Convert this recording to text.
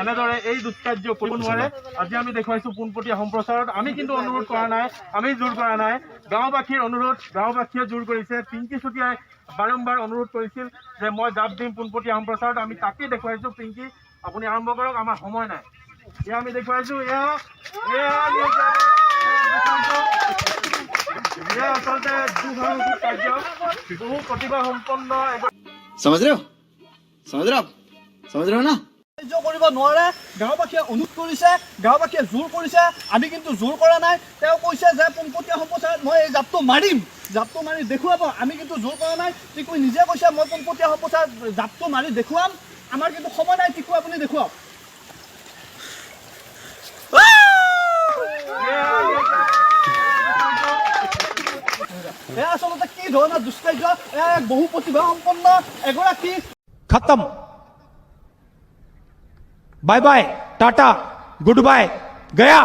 এনেদৰে এই দুষ্কাৰ্য কৰিব নোৱাৰে। আজি আমি দেখুৱাইছোঁ পোনপটীয়া সম্প্ৰচাৰত। আমি কিন্তু অনুৰোধ কৰা নাই, আমি জোৰ কৰা নাই। গাঁওবাসীৰ অনুৰোধ, গাঁওবাসীয়ে জোৰ কৰিছে। পিংকি চুতীয়াই বাৰম্বাৰ অনুৰোধ কৰিছিল যে মই জাপ দিম পোনপটীয়া সম্প্ৰচাৰত। আমি তাকেই দেখুৱাইছোঁ। পিংকি আপুনি আৰম্ভ কৰক, আমাৰ সময় নাই। এয়া আমি দেখুৱাইছোঁ, এয়া আচলতে দুঃসাহসিক কাৰ্য, বহু প্ৰতিভা সম্পন্ন। समझ रहे हो आप समझ रहे हो ना। কৰিব নোৱাৰে। গাঁওবাসীয়ে অনুৰোধ কৰিছে, গাঁওবাসীয়ে জোৰ কৰিছে, আমি কিন্তু জোৰ কৰা নাই। তেওঁ কৈছে যে পোনপটীয়া সম্প্ৰচাৰত মই এই জাপটো মাৰিম, জাপটো মাৰি দেখুৱাব। আমি কিন্তু জোৰ কৰা নাই। টিকু নিজে কৈছে মই পোনপটীয়া সম্প্ৰচাৰত জাপটো মাৰি দেখুৱাম। আমাৰ কিন্তু সময় নাই। টিকু আপুনি দেখুৱাওক। এয়া আচলতে কি ধৰণৰ দুষ্কাৰ্য, বহু প্ৰতিভা সম্পন্ন এগৰাকী। खत्म, bye bye, tata, goodbye, गया।